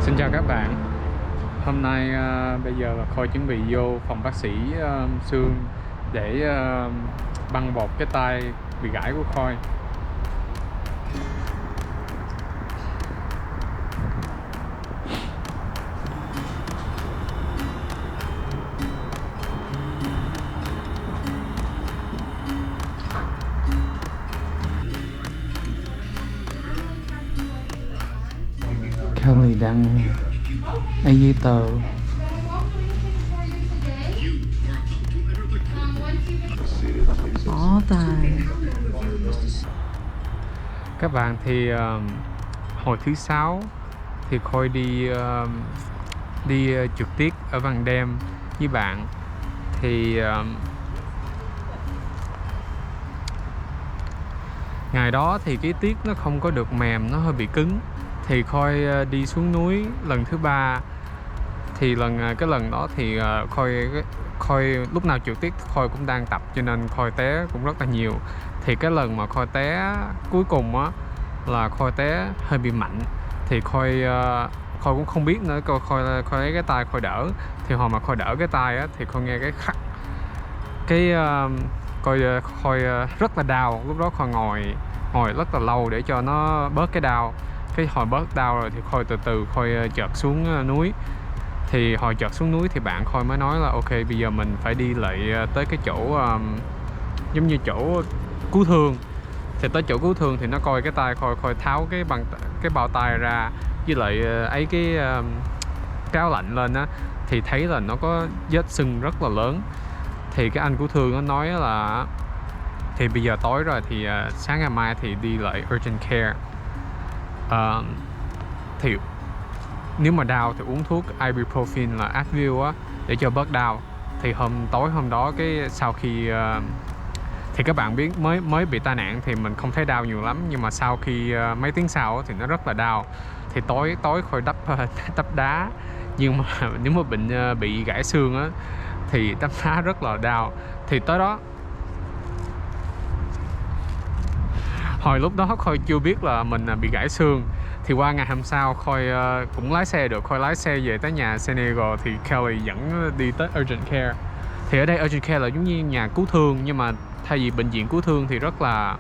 Xin chào các bạn. Hôm nay bây giờ là Khôi chuẩn bị vô phòng bác sĩ Sương để băng bột cái tay bị gãy của Khôi. Kelly đang ấy giấy tờ. Có tài. Các bạn thì hồi thứ Sáu thì Khôi đi trượt tuyết ở Van Đêm với bạn. Thì ngày đó thì cái tuyết nó không có được mềm, nó hơi bị cứng. Thì Khôi đi xuống núi lần thứ 3. Thì cái lần đó thì Khôi lúc nào trượt tuyết Khôi cũng đang tập, cho nên Khôi té cũng rất là nhiều. Thì cái lần mà Khôi té cuối cùng á là Khôi té hơi bị mạnh. Thì Khôi cũng không biết nữa, Khôi lấy cái tay Khôi đỡ. Thì hồi mà Khôi đỡ cái tay á thì Khôi nghe cái khắc, cái Khôi rất là đau. Lúc đó Khôi ngồi rất là lâu để cho nó bớt cái đau. Cái hồi bớt đau rồi thì Khôi từ từ Khôi chợt xuống núi. Thì hồi chợt xuống núi thì bạn Khôi mới nói là ok, bây giờ mình phải đi lại tới cái chỗ giống như chỗ cứu thương. Thì tới chỗ cứu thương thì nó coi cái tay Khôi tháo cái bao tay ra, với lại ấy cái áo lạnh lên á, thì thấy là nó có vết sưng rất là lớn. Thì cái anh cứu thương nó nói là thì bây giờ tối rồi thì sáng ngày mai thì đi lại urgent care. Thì nếu mà đau thì uống thuốc ibuprofen là Advil á để cho bớt đau. Thì tối hôm đó cái sau khi thì các bạn biết mới bị tai nạn thì mình không thấy đau nhiều lắm, nhưng mà sau khi mấy tiếng sau thì nó rất là đau. Thì tối Khôi đắp đá, nhưng mà nếu mà bị gãy xương á thì đắp đá rất là đau. Thì tới đó hồi lúc đó Khôi chưa biết là mình bị gãy xương. Thì qua ngày hôm sau Khôi cũng lái xe được. Khôi lái xe về tới nhà Senegal thì Kelly dẫn đi tới urgent care. Thì ở đây urgent care là giống như nhà cứu thương, nhưng mà thay vì bệnh viện cứu thương thì rất là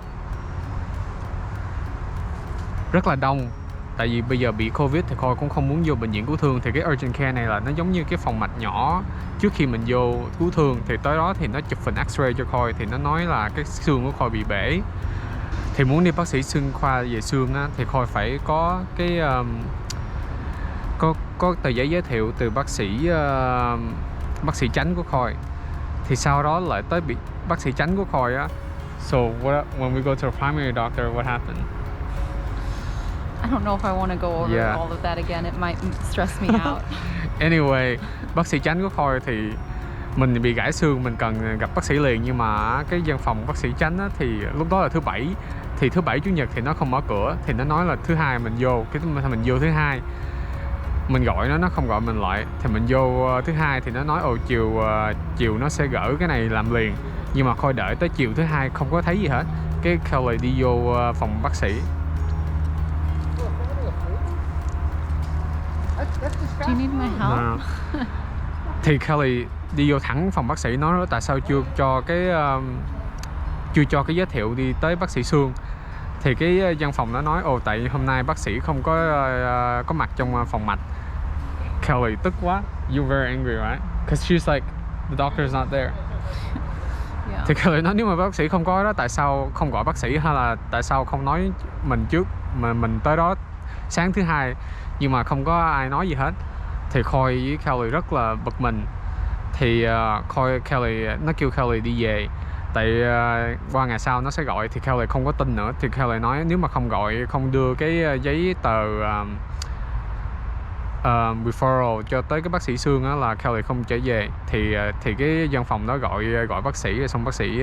đông. Tại vì bây giờ bị Covid thì Khôi cũng không muốn vô bệnh viện cứu thương. Thì cái urgent care này là nó giống như cái phòng mạch nhỏ trước khi mình vô cứu thương. Thì tới đó thì nó chụp hình x-ray cho Khôi, thì nó nói là cái xương của Khôi bị bể. Thì muốn đi bác sĩ xương khoa về xương á, thì Khôi phải có cái có tờ giấy giới thiệu từ bác sĩ chánh của Khôi. Thì sau đó lại tới bị bác sĩ chánh của Khôi á. So when we go to the primary doctor, what happened? I don't know if I want to go over all of that again. It might stress me out. Anyway, bác sĩ chánh của Khôi thì mình bị gãy xương, mình cần gặp bác sĩ liền. Nhưng mà cái văn phòng bác sĩ chánh á, thì lúc đó là thứ Bảy. Thì thứ Bảy Chủ nhật thì nó không mở cửa. Thì nó nói là thứ Hai mình vô. Cái mình vô thứ Hai, mình gọi nó không gọi mình lại. Thì mình vô thứ Hai thì nó nói chiều nó sẽ gỡ cái này làm liền. Nhưng mà Khôi đợi tới chiều thứ Hai không có thấy gì hết. Cái Kelly đi vô phòng bác sĩ. Do you need my help? Thì Kelly đi vô thẳng phòng bác sĩ, nói tại sao chưa cho cái giới thiệu đi tới bác sĩ xương. Thì cái văn phòng nó nói tại hôm nay bác sĩ không có mặt trong phòng mạch. Kelly tức quá. You're very angry, right? Because she's like, the doctor's not there. Yeah. Thì Kelly nói nếu mà bác sĩ không có đó, tại sao không gọi bác sĩ, hay là tại sao không nói mình trước, mà mình tới đó sáng thứ Hai nhưng mà không có ai nói gì hết. Thì Khôi với Kelly rất là bực mình. Thì Kelly nó kêu Kelly đi về, tại qua ngày sau nó sẽ gọi. Thì Kelly không có tin nữa. Thì Kelly nói nếu mà không gọi, không đưa cái giấy tờ referral cho tới cái bác sĩ xương á, là Kelly không trở về. Thì cái văn phòng đó gọi bác sĩ, rồi xong bác sĩ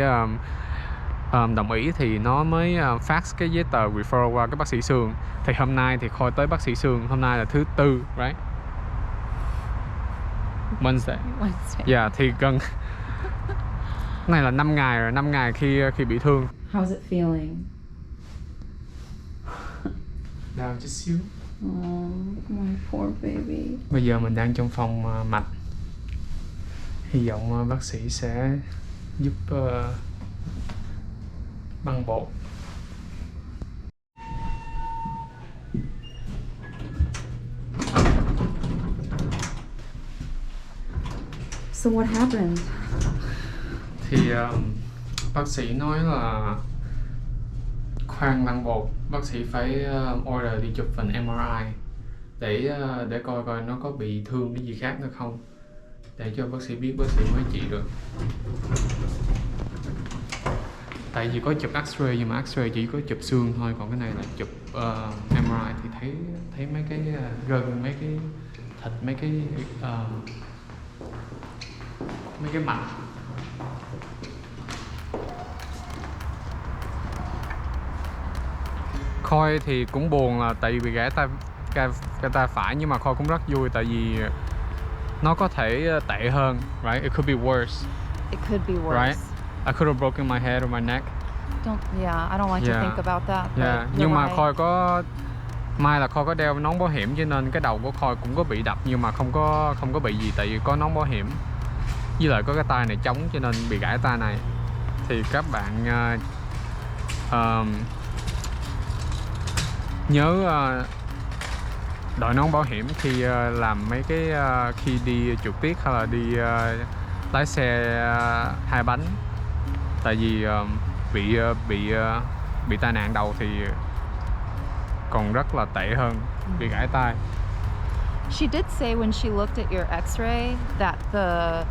đồng ý thì nó mới fax cái giấy tờ referral qua cái bác sĩ xương. Thì hôm nay thì Khôi tới bác sĩ xương. Hôm nay là thứ Tư, right? Wednesday. Yeah, thì gần này là 5 ngày rồi, 5 ngày khi bị thương. How's it feeling? Đau chút xíu. Oh, my poor baby. Bây giờ mình đang trong phòng mạch. Hy vọng bác sĩ sẽ giúp băng bột. So what happened? Thì bác sĩ nói là khoan băng bột, bác sĩ phải order đi chụp phần MRI để coi coi nó có bị thương cái gì khác nữa không, để cho bác sĩ biết bác sĩ mới trị được. Tại vì có chụp X-ray nhưng mà X-ray chỉ có chụp xương thôi, còn cái này là chụp MRI thì thấy mấy cái gân, mấy cái thịt, mấy cái mạch. Khôi thì cũng buồn là tại vì gãy tay phải, nhưng mà Khôi cũng rất vui tại vì nó có thể tệ hơn, right? It could be worse. It could be worse. Right? I could have broken my head or my neck. I don't like to think about that. Yeah. Nhưng mà Khôi có may là Khôi có đeo nón bảo hiểm cho nên cái đầu của Khôi cũng có bị đập nhưng mà không có bị gì tại vì có nón bảo hiểm. Với lại có cái tay này trống cho nên bị gãy tay này. Thì các bạn nhớ đội nón bảo hiểm khi làm mấy cái khi đi trượt tuyết hay là đi lái xe hai bánh. Tại vì bị tai nạn đầu thì còn rất là tệ hơn bị gãy tay. She did say when she looked at your X-ray that the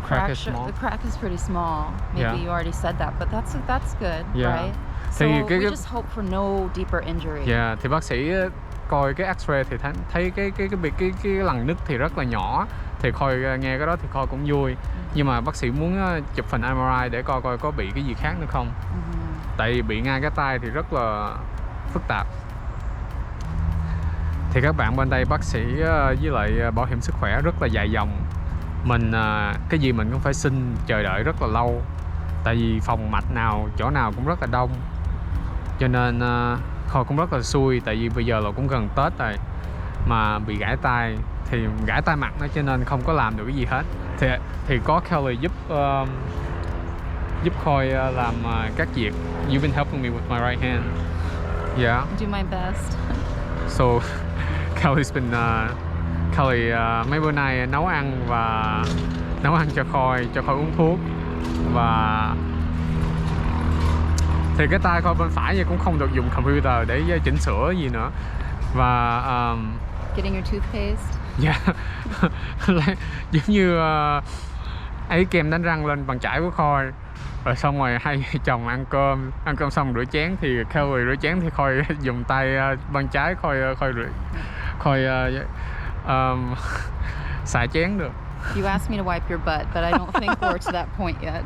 crack is pretty small. Maybe you already said that, but that's good, right? So we just hope for no deeper injury. Yeah, thì bác sĩ coi cái X-ray thì thấy cái lằn nứt thì rất là nhỏ. Thì Khôi nghe cái đó thì Khôi cũng vui. Nhưng mà bác sĩ muốn chụp phần MRI để coi có bị cái gì khác nữa không. Tại vì bị ngay cái tay thì rất là phức tạp. Thì các bạn bên đây bác sĩ với lại bảo hiểm sức khỏe rất là dài dòng. Mình cái gì mình cũng phải xin chờ đợi rất là lâu. Tại vì phòng mạch nào chỗ nào cũng rất là đông. Cho nên Khôi cũng rất là xui. Tại vì bây giờ là cũng gần Tết rồi mà bị gãy tay, thì gãy tay mặt đó cho nên không có làm được cái gì hết. Thì có Kelly giúp Khôi làm các việc. You've been helping me with my right hand. Yeah. Do my best. So Kelly's been Kelly mấy bữa nay nấu ăn cho Khôi uống thuốc. Và thì cái tay Khôi bên phải cũng không được dùng computer để chỉnh sửa gì nữa. Và getting your toothpaste. Yeah. Giống như ấy kem đánh răng lên bàn chải của Khôi. Rồi xong rồi hai chồng ăn cơm xong rửa chén thì Kelly rửa chén thì Khôi dùng tay bàn trái Khôi xả chén được. You asked me to wipe your butt, but I don't think we're to that point yet.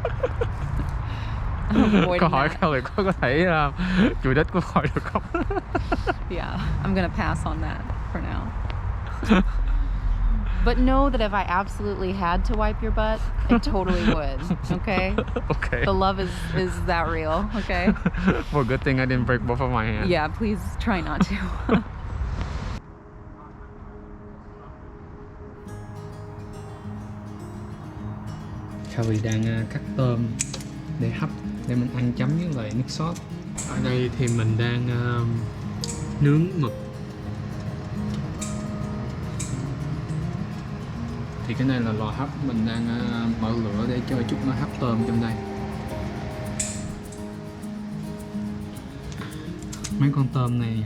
Câu hỏi Kelly có thể chùi đít của Khôi được không? Yeah, I'm gonna pass on that for now. But know that if I absolutely had to wipe your butt, I totally would. Okay? Okay. The love is that real, okay? Well, good thing I didn't break both of my hands. Yeah, please try not to. Kelly đang cắt tôm để hấp để mình ăn chấm với lại nước sốt. Ở đây thì mình đang nướng mực. Thì cái này là lò hấp, mình đang mở lửa để cho chút nó hấp tôm trong đây. Mấy con tôm này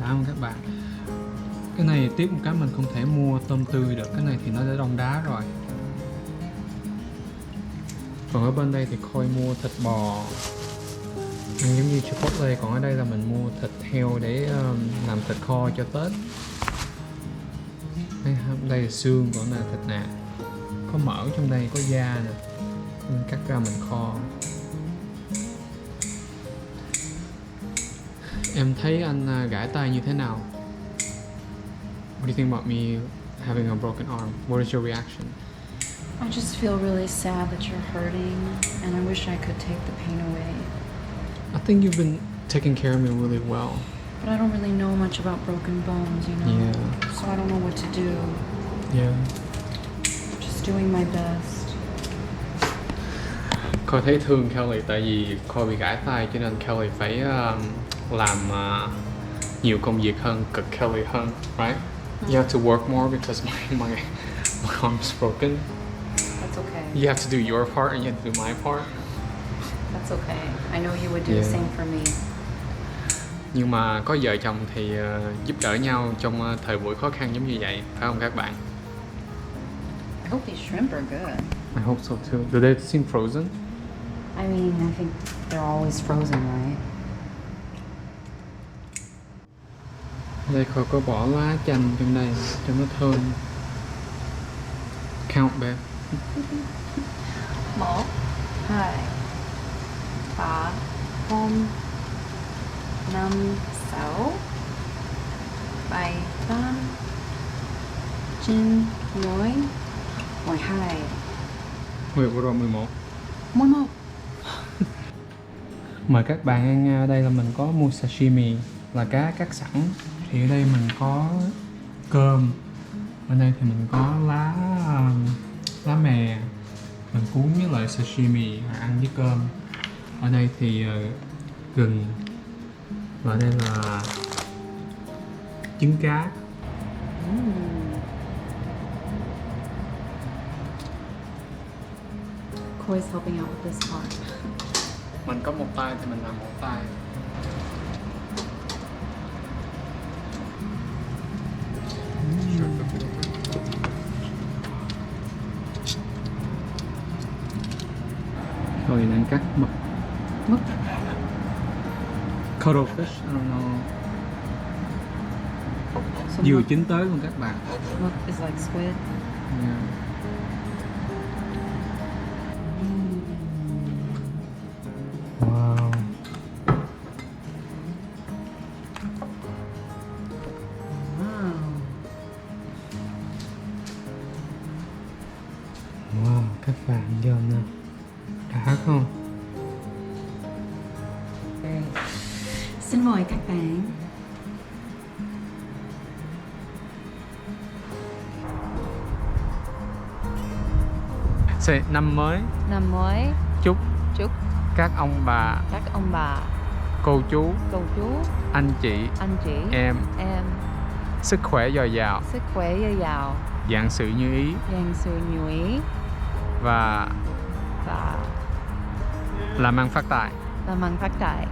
đã không các bạn. Cái này tiếp một cái mình không thể mua tôm tươi được, cái này thì nó đã đông đá rồi. Còn ở bên đây thì Khôi mua thịt bò ăn giống như Chipotle, còn ở đây là mình mua thịt heo để làm thịt kho cho Tết. Đây là xương, còn là thịt nạc, có mỡ trong đây, có da nè, mình cắt ra mình kho. Em thấy anh gãy tay như thế nào? What do you think about me having a broken arm? What is your reaction? I just feel really sad that you're hurting, and I wish I could take the pain away. I think you've been taking care of me really well. But I don't really know much about broken bones, you know. Yeah. So I don't know what to do. Yeah. Just doing my best. Khôi thấy thương Kelly tại vì Khôi bị gãy tay cho nên Kelly phải làm nhiều công việc hơn, cực Kelly hơn, right? You have to work more because my arm's broken. That's okay. You have to do your part and you have to do my part. That's okay. I know you would do the same for me. Nhưng mà có vợ chồng thì giúp đỡ nhau trong thời buổi khó khăn giống như vậy, phải không các bạn? I hope these shrimp are good. I hope so too. Do they seem frozen? I mean, I think they're always frozen, right? Đây Khôi có bỏ lá chanh trong đây cho nó thơm. Count babe. 1, 2, 3, 4, 5, 6, 7, 8, 9, 10, 12. 11. 11. Mời các bạn ăn, đây là mình có mua sashimi là cá cắt sẵn. Thì ở đây mình có cơm, ở đây thì mình có lá mè mình cuốn với lại sashimi ăn với cơm. Ở đây thì gừng, và đây là trứng cá. Koi's helping out with this part. Mình có một tay thì mình làm một tay. Thôi đang cắt mực. Cuttlefish, I don't know. So Vừa chín tới luôn các bạn. Mực is like squid. Yeah. Wow. Wow, các bạn giờ nè. Đã không? Xin mời các bạn. Năm mới. Năm mới. Chúc các ông bà, cô chú, anh chị, em sức khỏe dồi dào, vạn sự như ý, và làm ăn phát tài.